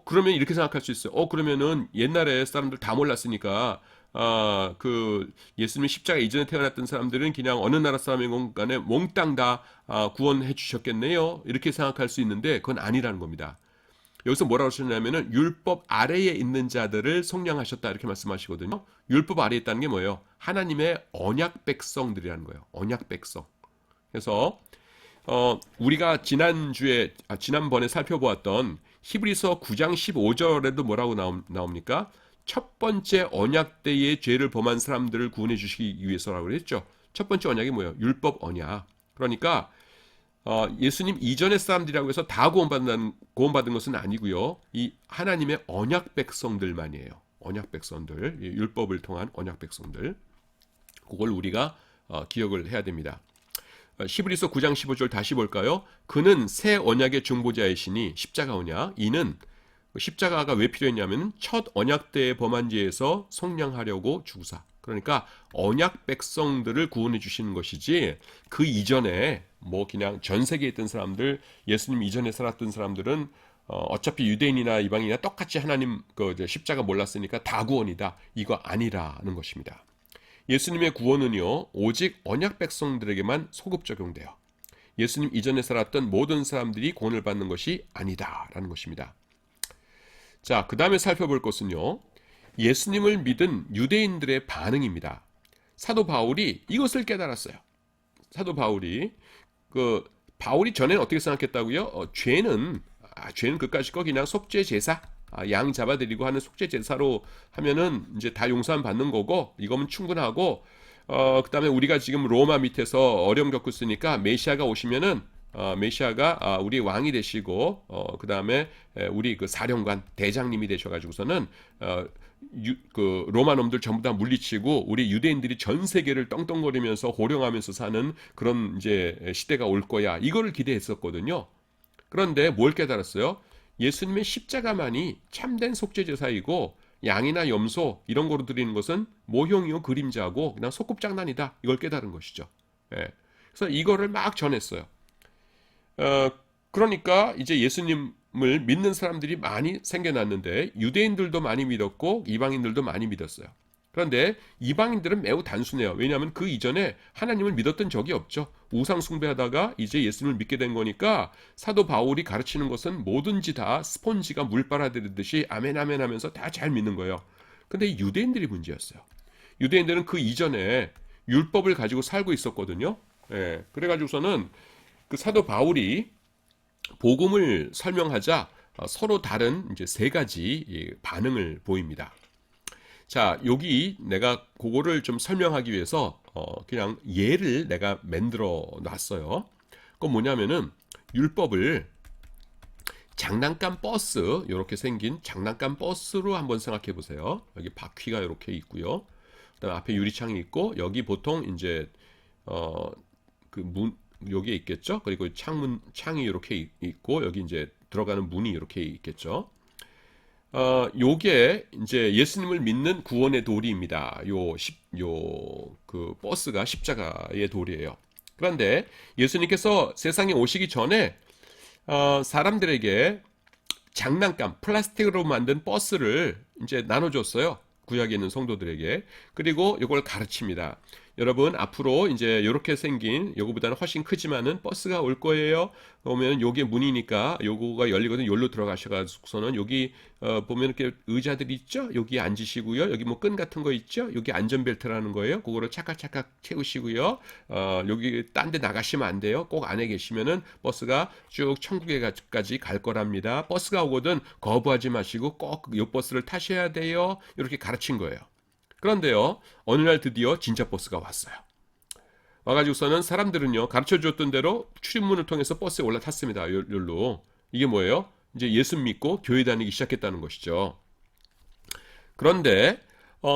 그러면 이렇게 생각할 수 있어요. 그러면은 옛날에 사람들 다 몰랐으니까, 예수님의 십자가 이전에 태어났던 사람들은 그냥 어느 나라 사람이건 간에 몽땅 다 구원해 주셨겠네요. 이렇게 생각할 수 있는데, 그건 아니라는 겁니다. 여기서 뭐라고 하셨냐면은, 율법 아래에 있는 자들을 속량하셨다. 이렇게 말씀하시거든요. 율법 아래에 있다는 게 뭐예요? 하나님의 언약 백성들이라는 거예요. 언약 백성. 그래서, 우리가 지난번에 살펴보았던 히브리서 9장 15절에도 뭐라고 나옵니까? 첫 번째 언약 때의 죄를 범한 사람들을 구원해 주시기 위해서라고 그랬죠. 첫 번째 언약이 뭐예요? 율법 언약. 그러니까 예수님 이전의 사람들이라고 해서 다 구원받은 것은 아니고요. 이 하나님의 언약 백성들만이에요. 언약 백성들, 율법을 통한 언약 백성들. 그걸 우리가 기억을 해야 됩니다. 히브리서 9장 15절 다시 볼까요? 그는 새 언약의 중보자이시니 십자가 언약. 이는 십자가가 왜 필요했냐면 첫 언약 때의 범한 죄에서 속량하려고 주사. 그러니까 언약 백성들을 구원해 주시는 것이지 그 이전에 뭐 그냥 전 세계에 있던 사람들, 예수님 이전에 살았던 사람들은 어차피 유대인이나 이방인이나 똑같이 하나님 십자가 몰랐으니까 다 구원이다. 이거 아니라는 것입니다. 예수님의 구원은요, 오직 언약 백성들에게만 소급 적용돼요. 예수님 이전에 살았던 모든 사람들이 구원을 받는 것이 아니다라는 것입니다. 자, 그 다음에 살펴볼 것은요, 예수님을 믿은 유대인들의 반응입니다. 사도 바울이 이것을 깨달았어요. 사도 바울이 바울이 전에는 어떻게 생각했다고요? 죄는 그까짓 거 그냥 속죄 제사, 양 잡아드리고 하는 속죄 제사로 하면은 이제 다 용서함 받는 거고 이거면 충분하고, 그다음에 우리가 지금 로마 밑에서 어려움 겪고 있으니까 메시아가 오시면은 메시아가 우리 왕이 되시고, 그다음에 우리 그 사령관 대장님이 되셔가지고서는 로마 놈들 전부 다 물리치고 우리 유대인들이 전 세계를 떵떵거리면서 호령하면서 사는 그런 이제 시대가 올 거야. 이거를 기대했었거든요. 그런데 뭘 깨달았어요? 예수님의 십자가만이 참된 속죄제사이고 양이나 염소 이런 거로 드리는 것은 모형이요 그림자고 그냥 소꿉장난이다. 이걸 깨달은 것이죠. 예. 그래서 이거를 막 전했어요. 그러니까 이제 예수님을 믿는 사람들이 많이 생겨났는데 유대인들도 많이 믿었고 이방인들도 많이 믿었어요. 그런데 이방인들은 매우 단순해요. 왜냐하면 그 이전에 하나님을 믿었던 적이 없죠. 우상 숭배하다가 이제 예수님을 믿게 된 거니까 사도 바울이 가르치는 것은 뭐든지 다 스폰지가 물 빨아들이듯이 아멘 아멘 하면서 다 잘 믿는 거예요. 근데 유대인들이 문제였어요. 유대인들은 그 이전에 율법을 가지고 살고 있었거든요. 예, 그래가지고서는 그 사도 바울이 복음을 설명하자 서로 다른 이제 세 가지 반응을 보입니다. 자, 여기 내가 그거를 좀 설명하기 위해서 그냥 예를 내가 만들어 놨어요. 그건 뭐냐면은 율법을 장난감 버스, 이렇게 생긴 장난감 버스로 한번 생각해 보세요. 여기 바퀴가 이렇게 있고요. 그다음에 앞에 유리창이 있고 여기 보통 이제 여기에 있겠죠. 그리고 창이 이렇게 있고 여기 이제 들어가는 문이 이렇게 있겠죠. 요게 이제 예수님을 믿는 구원의 도리입니다. 그 버스가 십자가의 도리예요. 그런데 예수님께서 세상에 오시기 전에 사람들에게 장난감, 플라스틱으로 만든 버스를 이제 나눠줬어요. 구약에 있는 성도들에게. 그리고 이걸 가르칩니다. 여러분 앞으로 이제 이렇게 생긴 요거보다는 훨씬 크지만은 버스가 올 거예요. 오면 요게 문이니까 요거가 열리거든. 여기로 들어가셔가지고서는 여기 보면 이렇게 의자들이 있죠. 여기 앉으시고요. 여기 뭐 끈 같은 거 있죠. 여기 안전벨트라는 거예요. 그거를 착각착각 채우시고요. 여기 딴 데 나가시면 안 돼요. 꼭 안에 계시면은 버스가 쭉 천국에까지 갈 거랍니다. 버스가 오거든 거부하지 마시고 꼭 요 버스를 타셔야 돼요. 이렇게 가르친 거예요. 그런데요, 어느 날 드디어 진짜 버스가 왔어요. 와가지고서는 사람들은요, 가르쳐 주었던 대로 출입문을 통해서 버스에 올라탔습니다. 여기로. 이게 뭐예요? 이제 예수 믿고 교회 다니기 시작했다는 것이죠. 그런데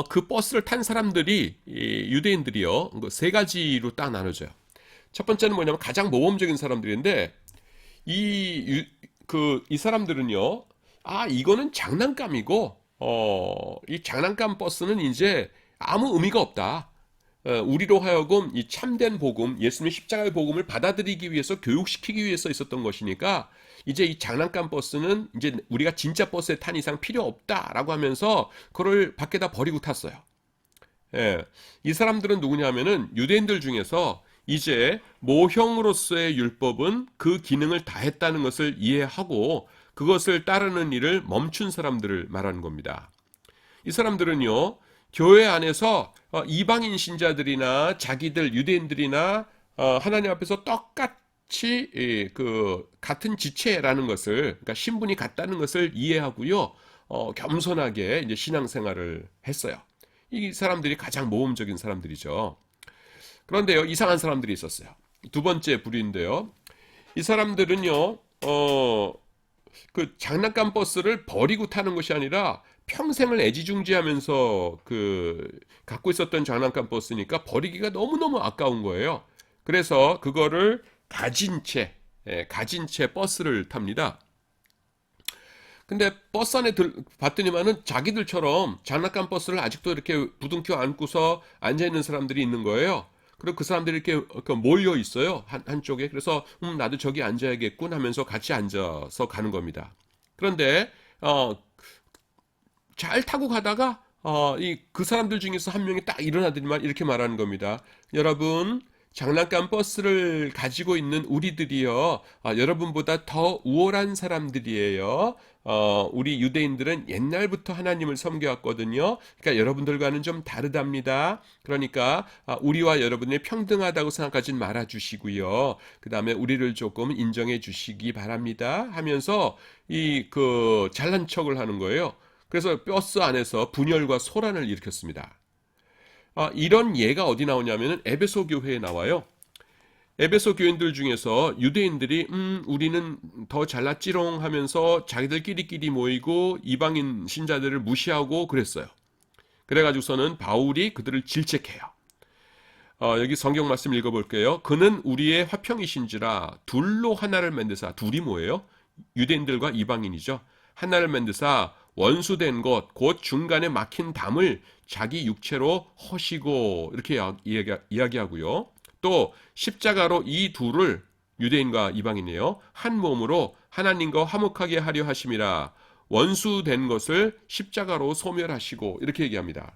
그 버스를 탄 사람들이 유대인들이요, 세 가지로 딱 나눠져요. 첫 번째는 뭐냐면 가장 모범적인 사람들인데 이 사람들은요, 이거는 장난감이고 이 장난감 버스는 이제 아무 의미가 없다. 우리로 하여금 이 참된 복음, 예수님의 십자가의 복음을 받아들이기 위해서 교육시키기 위해서 있었던 것이니까 이제 이 장난감 버스는 이제 우리가 진짜 버스에 탄 이상 필요 없다라고 하면서 그걸 밖에다 버리고 탔어요. 예, 이 사람들은 누구냐면은 유대인들 중에서 이제 모형으로서의 율법은 그 기능을 다했다는 것을 이해하고 그것을 따르는 일을 멈춘 사람들을 말하는 겁니다. 이 사람들은요, 교회 안에서 이방인 신자들이나 자기들 유대인들이나 하나님 앞에서 똑같이 그 같은 지체라는 것을, 그러니까 신분이 같다는 것을 이해하고요, 겸손하게 이제 신앙생활을 했어요. 이 사람들이 가장 모범적인 사람들이죠. 그런데요, 이상한 사람들이 있었어요. 두 번째 부류인데요. 이 사람들은요, 그 장난감 버스를 버리고 타는 것이 아니라 평생을 애지중지하면서 갖고 있었던 장난감 버스니까 버리기가 너무너무 아까운 거예요. 그래서 그거를 가진 채 버스를 탑니다. 근데 버스 안에 봤더니만은 자기들처럼 장난감 버스를 아직도 이렇게 부둥켜 안고서 앉아있는 사람들이 있는 거예요. 그리고 그 사람들이 이렇게 몰려 있어요. 한쪽에. 그래서 나도 저기 앉아야겠군 하면서 같이 앉아서 가는 겁니다. 그런데 잘 타고 가다가 그 사람들 중에서 한 명이 딱 일어나더니만 이렇게 말하는 겁니다. 여러분, 장난감 버스를 가지고 있는 우리들이요, 여러분보다 더 우월한 사람들이에요. 우리 유대인들은 옛날부터 하나님을 섬겨왔거든요. 그러니까 여러분들과는 좀 다르답니다. 그러니까 우리와 여러분이 평등하다고 생각하진 말아주시고요. 그 다음에 우리를 조금 인정해 주시기 바랍니다. 하면서 잘난 척을 하는 거예요. 그래서 버스 안에서 분열과 소란을 일으켰습니다. 이런 예가 어디 나오냐면은 에베소 교회에 나와요. 에베소 교인들 중에서 유대인들이 우리는 더 잘났지롱 하면서 자기들끼리끼리 모이고 이방인 신자들을 무시하고 그랬어요. 그래가지고서는 바울이 그들을 질책해요. 여기 성경 말씀 읽어볼게요. 그는 우리의 화평이신지라 둘로 하나를 만드사. 둘이 뭐예요? 유대인들과 이방인이죠. 하나를 만드사 원수된 것, 곧 중간에 막힌 담을 자기 육체로 허시고 이렇게 이야기하고요. 또 십자가로 이 둘을 유대인과 이방인이에요. 한 몸으로 하나님과 화목하게 하려 하심이라 원수된 것을 십자가로 소멸하시고 이렇게 얘기합니다.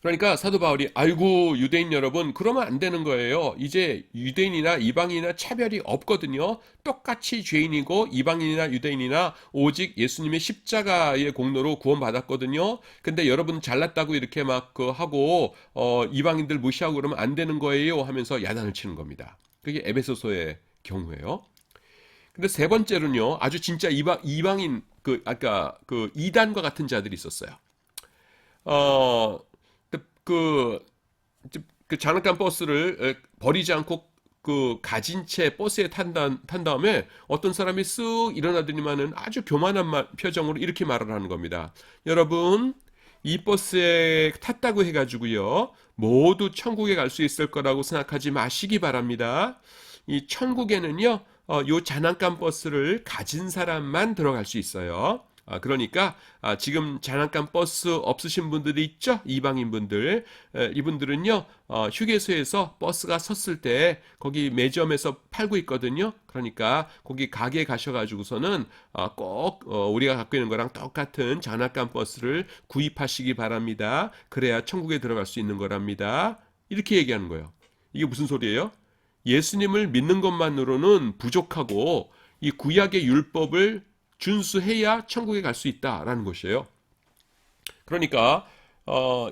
그러니까 사도 바울이 아이고 유대인 여러분 그러면 안 되는 거예요. 이제 유대인이나 이방인이나 차별이 없거든요. 똑같이 죄인이고 이방인이나 유대인이나 오직 예수님의 십자가의 공로로 구원받았거든요. 근데 여러분 잘났다고 이렇게 막 하고 이방인들 무시하고 그러면 안 되는 거예요 하면서 야단을 치는 겁니다. 그게 에베소서의 경우예요. 근데 세 번째로는요. 아주 진짜 이방인 아까 이단과 같은 자들이 있었어요. 그 장난감 버스를 버리지 않고 가진 채 버스에 탄 다음에 어떤 사람이 쓱 일어나더니만은 아주 교만한 표정으로 이렇게 말을 하는 겁니다. 여러분, 이 버스에 탔다고 해가지고요, 모두 천국에 갈 수 있을 거라고 생각하지 마시기 바랍니다. 이 천국에는요, 요 장난감 버스를 가진 사람만 들어갈 수 있어요. 그러니까 지금 장난감 버스 없으신 분들이 있죠? 이방인분들. 이분들은요. 휴게소에서 버스가 섰을 때 거기 매점에서 팔고 있거든요. 그러니까 거기 가게에 가셔가지고서는 꼭 우리가 갖고 있는 거랑 똑같은 장난감 버스를 구입하시기 바랍니다. 그래야 천국에 들어갈 수 있는 거랍니다. 이렇게 얘기하는 거예요. 이게 무슨 소리예요? 예수님을 믿는 것만으로는 부족하고 이 구약의 율법을 준수해야 천국에 갈 수 있다라는 것이에요. 그러니까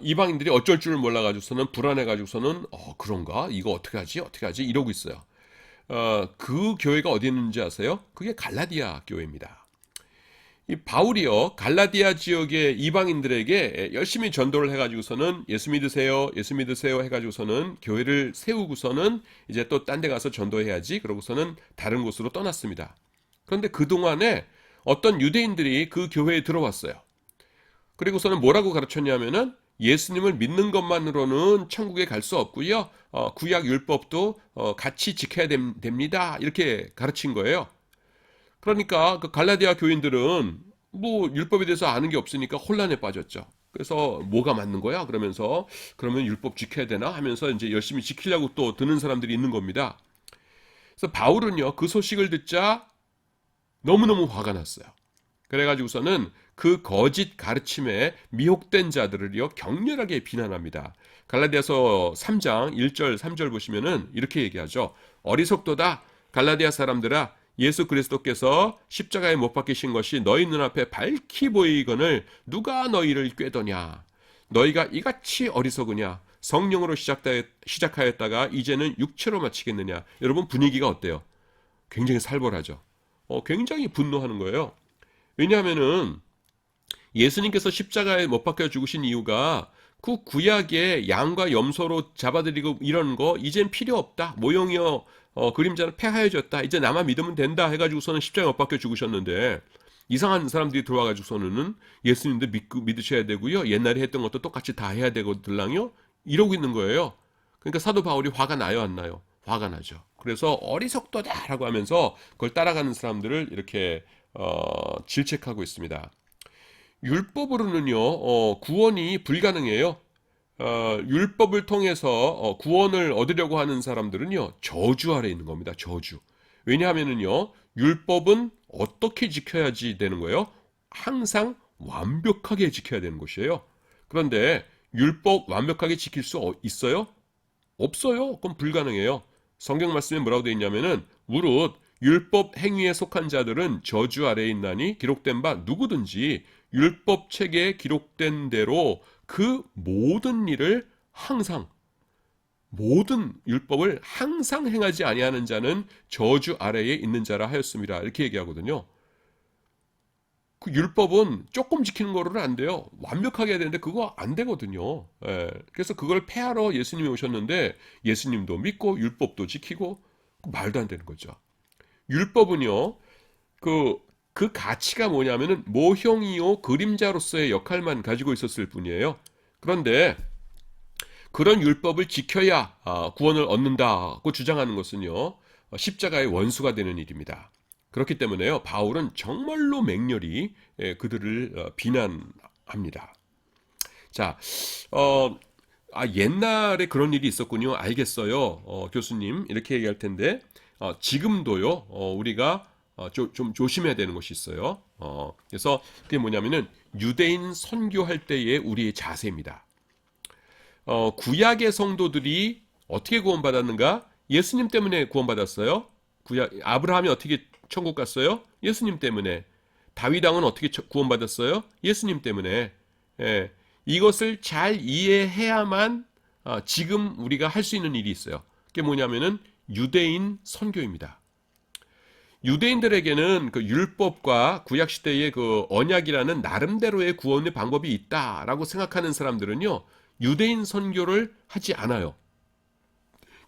이방인들이 어쩔 줄을 몰라가지고서는 불안해가지고서는 그런가? 이거 어떻게 하지? 어떻게 하지? 이러고 있어요. 그 교회가 어디 있는지 아세요? 그게 갈라디아 교회입니다. 이 바울이요 갈라디아 지역의 이방인들에게 열심히 전도를 해가지고서는 예수 믿으세요, 예수 믿으세요 해가지고서는 교회를 세우고서는 이제 또 딴 데 가서 전도해야지. 그러고서는 다른 곳으로 떠났습니다. 그런데 그 동안에 어떤 유대인들이 그 교회에 들어왔어요. 그리고서는 뭐라고 가르쳤냐면은 예수님을 믿는 것만으로는 천국에 갈 수 없고요. 구약 율법도 같이 지켜야 됩니다. 이렇게 가르친 거예요. 그러니까 그 갈라디아 교인들은 뭐 율법에 대해서 아는 게 없으니까 혼란에 빠졌죠. 그래서 뭐가 맞는 거야? 그러면서 그러면 율법 지켜야 되나 하면서 이제 열심히 지키려고 또 드는 사람들이 있는 겁니다. 그래서 바울은요, 그 소식을 듣자 너무너무 화가 났어요. 그래가지고서는 그 거짓 가르침에 미혹된 자들을요 격렬하게 비난합니다. 갈라디아서 3장 1절 3절 보시면은 이렇게 얘기하죠. 어리석도다 갈라디아 사람들아, 예수 그리스도께서 십자가에 못 박히신 것이 너희 눈앞에 밝히 보이거늘 누가 너희를 꾀더냐. 너희가 이같이 어리석으냐. 성령으로 시작하였다가 이제는 육체로 마치겠느냐. 여러분 분위기가 어때요? 굉장히 살벌하죠. 굉장히 분노하는 거예요. 왜냐하면은 예수님께서 십자가에 못 박혀 죽으신 이유가 그 구약의 양과 염소로 잡아들이고 이런 거 이젠 필요 없다. 모형이요 그림자는 폐하여졌다. 이제 나만 믿으면 된다 해가지고서는 십자가에 못 박혀 죽으셨는데 이상한 사람들이 들어와가지고서는 예수님도 믿으셔야 되고요. 옛날에 했던 것도 똑같이 다 해야 되거들랑요. 이러고 있는 거예요. 그러니까 사도 바울이 화가 나요, 안 나요? 화가 나죠. 그래서 어리석도다라고 하면서 그걸 따라가는 사람들을 이렇게 질책하고 있습니다. 율법으로는요, 구원이 불가능해요. 율법을 통해서 구원을 얻으려고 하는 사람들은요, 저주 아래 있는 겁니다. 저주. 왜냐하면은요, 율법은 어떻게 지켜야지 되는 거예요? 항상 완벽하게 지켜야 되는 것이에요. 그런데 율법 완벽하게 지킬 수 있어요? 없어요. 그건 불가능해요. 성경 말씀에 뭐라고 되어 있냐면은 무릇 율법 행위에 속한 자들은 저주 아래에 있나니 기록된 바 누구든지 율법 책에 기록된 대로 그 모든 일을 항상 모든 율법을 항상 행하지 아니하는 자는 저주 아래에 있는 자라 하였습니다. 이렇게 얘기하거든요. 그 율법은 조금 지키는 거로는 안 돼요. 완벽하게 해야 되는데 그거 안 되거든요. 예. 그래서 그걸 폐하러 예수님이 오셨는데 예수님도 믿고 율법도 지키고 말도 안 되는 거죠. 율법은요. 그 가치가 뭐냐면은 모형이요 그림자로서의 역할만 가지고 있었을 뿐이에요. 그런데 그런 율법을 지켜야 구원을 얻는다고 주장하는 것은요. 십자가의 원수가 되는 일입니다. 그렇기 때문에요. 바울은 정말로 맹렬히 그들을 비난합니다. 자, 옛날에 그런 일이 있었군요. 알겠어요. 교수님 이렇게 얘기할 텐데 지금도요. 우리가 좀 조심해야 되는 것이 있어요. 그래서 그게 뭐냐면은 유대인 선교할 때의 우리의 자세입니다. 구약의 성도들이 어떻게 구원받았는가? 예수님 때문에 구원받았어요. 아브라함이 어떻게 천국 갔어요? 예수님 때문에. 다윗 왕은 어떻게 구원받았어요? 예수님 때문에. 예, 이것을 잘 이해해야만 지금 우리가 할 수 있는 일이 있어요. 그게 뭐냐면은 유대인 선교입니다. 유대인들에게는 그 율법과 구약 시대의 그 언약이라는 나름대로의 구원의 방법이 있다라고 생각하는 사람들은요, 유대인 선교를 하지 않아요.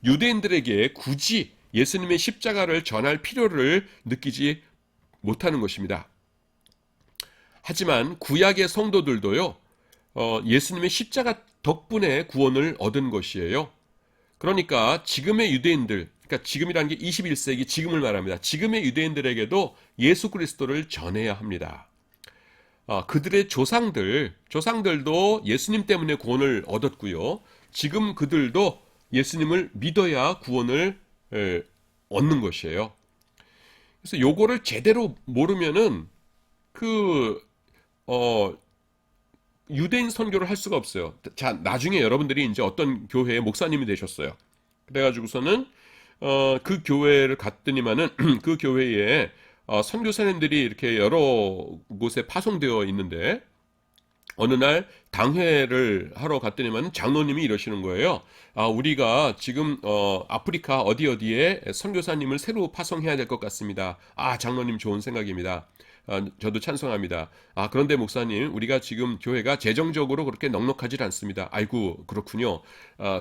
유대인들에게 굳이 예수님의 십자가를 전할 필요를 느끼지 못하는 것입니다. 하지만 구약의 성도들도요, 예수님의 십자가 덕분에 구원을 얻은 것이에요. 그러니까 지금의 유대인들, 그러니까 지금이라는 게 21세기 지금을 말합니다. 지금의 유대인들에게도 예수 그리스도를 전해야 합니다. 그들의 조상들도 예수님 때문에 구원을 얻었고요. 지금 그들도 예수님을 믿어야 구원을 얻는 것이에요. 그래서 요거를 제대로 모르면은 유대인 선교를 할 수가 없어요. 자, 나중에 여러분들이 이제 어떤 교회의 목사님이 되셨어요. 그래가지고서는 그 교회를 갔더니만은 그 교회에 선교사님들이 이렇게 여러 곳에 파송되어 있는데 어느 날 당회를 하러 갔더니만 장로님이 이러시는 거예요. 우리가 지금 아프리카 어디에 선교사님을 새로 파송해야 될 것 같습니다. 장로님 좋은 생각입니다. 저도 찬성합니다. 그런데 목사님, 우리가 지금 교회가 재정적으로 그렇게 넉넉하지 않습니다. 아이고, 그렇군요.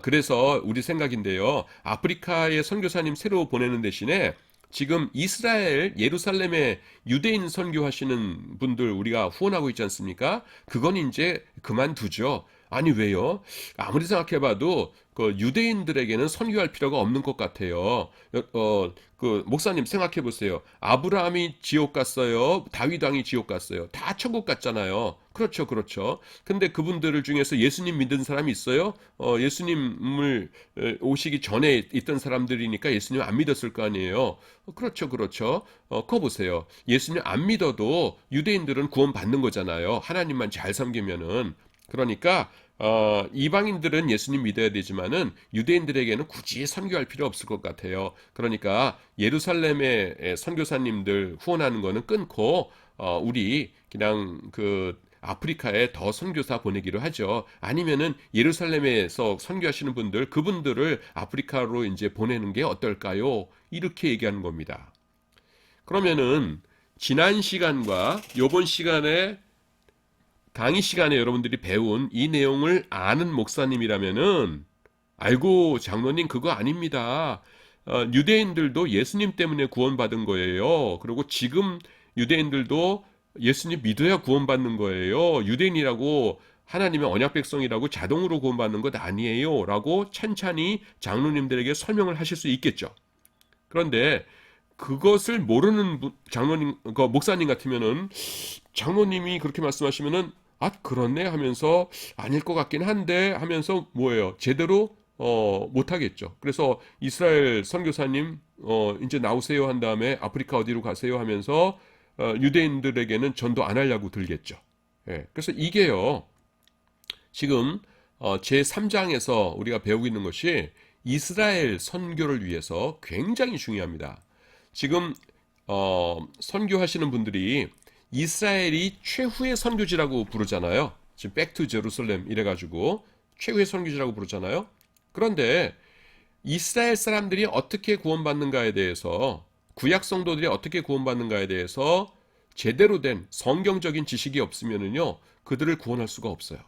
그래서 우리 생각인데요. 아프리카에 선교사님 새로 보내는 대신에 지금 이스라엘 예루살렘에 유대인 선교하시는 분들 우리가 후원하고 있지 않습니까? 그건 이제 그만두죠. 아니 왜요? 아무리 생각해봐도 그 유대인들에게는 선교할 필요가 없는 것 같아요. 그 목사님 생각해 보세요. 아브라함이 지옥 갔어요. 다윗 왕이 지옥 갔어요. 다 천국 갔잖아요. 그렇죠, 그렇죠. 근데 그분들 중에서 예수님 믿은 사람이 있어요? 예수님을 오시기 전에 있던 사람들이니까 예수님 안 믿었을 거 아니에요. 그렇죠, 그렇죠. 그거 보세요. 예수님 안 믿어도 유대인들은 구원 받는 거잖아요. 하나님만 잘 섬기면은. 그러니까 이방인들은 예수님 믿어야 되지만은 유대인들에게는 굳이 선교할 필요 없을 것 같아요. 그러니까 예루살렘의 선교사님들 후원하는 거는 끊고 우리 그냥 그 아프리카에 더 선교사 보내기로 하죠. 아니면은 예루살렘에서 선교하시는 분들 그분들을 아프리카로 이제 보내는 게 어떨까요? 이렇게 얘기하는 겁니다. 그러면은 지난 시간과 요번 시간에 강의 시간에 여러분들이 배운 이 내용을 아는 목사님이라면은 알고 장로님 그거 아닙니다. 유대인들도 예수님 때문에 구원받은 거예요. 그리고 지금 유대인들도 예수님 믿어야 구원받는 거예요. 유대인이라고 하나님의 언약 백성이라고 자동으로 구원받는 것 아니에요. 라고 찬찬히 장로님들에게 설명을 하실 수 있겠죠. 그런데 그것을 모르는 장로님, 그 목사님 같으면은 장로님이 그렇게 말씀하시면은 아 그렇네 하면서 아닐 것 같긴 한데 하면서 뭐예요 제대로 못하겠죠. 그래서 이스라엘 선교사님 이제 나오세요 한 다음에 아프리카 어디로 가세요 하면서 유대인들에게는 전도 안 하려고 들겠죠. 예, 그래서 이게요 지금 제 3장에서 우리가 배우고 있는 것이 이스라엘 선교를 위해서 굉장히 중요합니다. 지금 선교하시는 분들이 이스라엘이 최후의 선교지라고 부르잖아요. 지금 백투 제루살렘 이래가지고 최후의 선교지라고 부르잖아요. 그런데 이스라엘 사람들이 어떻게 구원받는가에 대해서 구약 성도들이 어떻게 구원받는가에 대해서 제대로 된 성경적인 지식이 없으면은요 그들을 구원할 수가 없어요.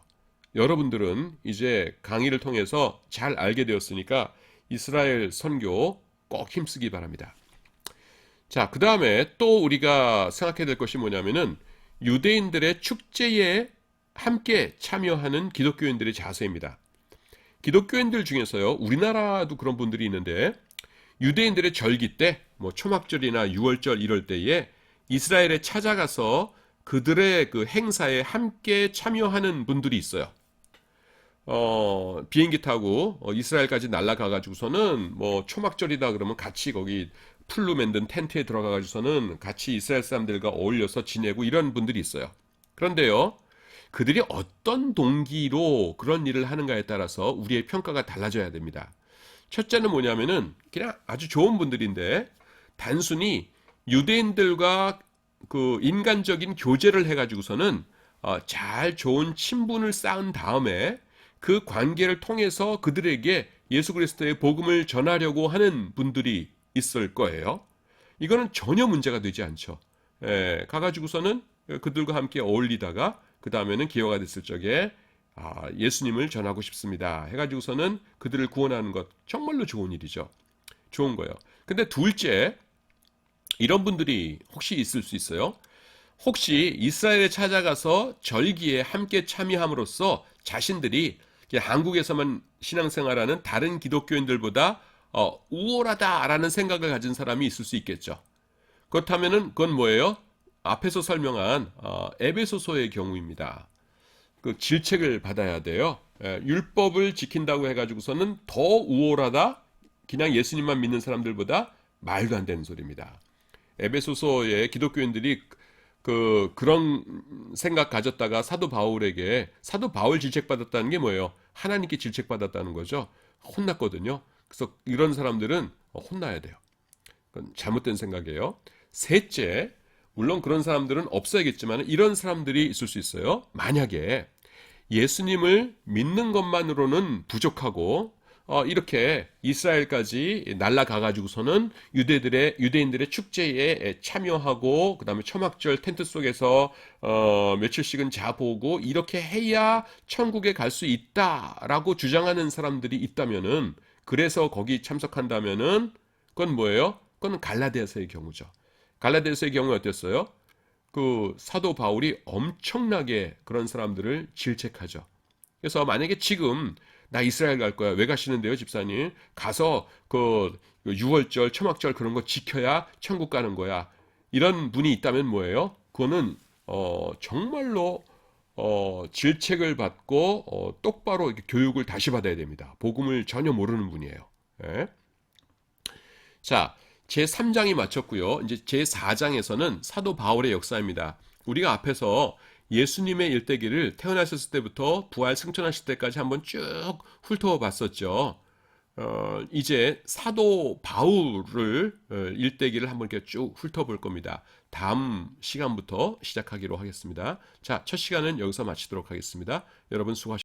여러분들은 이제 강의를 통해서 잘 알게 되었으니까 이스라엘 선교 꼭 힘쓰기 바랍니다. 자, 그 다음에 또 우리가 생각해야 될 것이 뭐냐면은 유대인들의 축제에 함께 참여하는 기독교인들의 자세입니다. 기독교인들 중에서요, 우리나라도 그런 분들이 있는데 유대인들의 절기 때, 뭐 초막절이나 유월절 이럴 때에 이스라엘에 찾아가서 그들의 그 행사에 함께 참여하는 분들이 있어요. 비행기 타고 이스라엘까지 날아가가지고서는 뭐 초막절이다 그러면 같이 거기 풀로 만든 텐트에 들어가가지고서는 같이 이스라엘 사람들과 어울려서 지내고 이런 분들이 있어요. 그런데요, 그들이 어떤 동기로 그런 일을 하는가에 따라서 우리의 평가가 달라져야 됩니다. 첫째는 뭐냐면은 그냥 아주 좋은 분들인데 단순히 유대인들과 그 인간적인 교제를 해가지고서는 잘 좋은 친분을 쌓은 다음에 그 관계를 통해서 그들에게 예수 그리스도의 복음을 전하려고 하는 분들이 있을 거예요. 이거는 전혀 문제가 되지 않죠. 가가지고서는 그들과 함께 어울리다가 그 다음에는 기회가 됐을 적에 예수님을 전하고 싶습니다. 해가지고서는 그들을 구원하는 것 정말로 좋은 일이죠. 좋은 거예요. 근데 둘째, 이런 분들이 혹시 있을 수 있어요. 혹시 이스라엘에 찾아가서 절기에 함께 참여함으로써 자신들이 한국에서만 신앙생활하는 다른 기독교인들보다 우월하다라는 생각을 가진 사람이 있을 수 있겠죠. 그렇다면은 그건 뭐예요? 앞에서 설명한 에베소서의 경우입니다. 그 질책을 받아야 돼요. 율법을 지킨다고 해가지고서는 더 우월하다? 그냥 예수님만 믿는 사람들보다 말도 안 되는 소리입니다. 에베소서의 기독교인들이 그런 생각 가졌다가 사도 바울 질책받았다는 게 뭐예요? 하나님께 질책받았다는 거죠. 혼났거든요. 그래서 이런 사람들은 혼나야 돼요. 그건 잘못된 생각이에요. 셋째, 물론 그런 사람들은 없어야겠지만 이런 사람들이 있을 수 있어요. 만약에 예수님을 믿는 것만으로는 부족하고 이렇게 이스라엘까지 날아가가지고서는 유대인들의 축제에 참여하고 그 다음에 초막절 텐트 속에서 며칠씩은 자보고 이렇게 해야 천국에 갈 수 있다라고 주장하는 사람들이 있다면은 그래서 거기 참석한다면은 그건 뭐예요? 그건 갈라디아서의 경우죠. 갈라디아서의 경우 어땠어요? 그 사도 바울이 엄청나게 그런 사람들을 질책하죠. 그래서 만약에 지금 나 이스라엘 갈 거야. 왜 가시는데요, 집사님? 가서 그 유월절, 초막절 그런 거 지켜야 천국 가는 거야. 이런 분이 있다면 뭐예요? 그거는 정말로 질책을 받고 똑바로 이렇게 교육을 다시 받아야 됩니다. 복음을 전혀 모르는 분이에요. 예. 자, 제3장이 마쳤고요. 이제 제4장에서는 사도 바울의 역사입니다. 우리가 앞에서 예수님의 일대기를 태어나셨을 때부터 부활 승천하실 때까지 한번 쭉 훑어 봤었죠. 이제 사도 바울을 일대기를 한번 이렇게 쭉 훑어볼 겁니다. 다음 시간부터 시작하기로 하겠습니다. 자, 첫 시간은 여기서 마치도록 하겠습니다. 여러분 수고하셨습니다.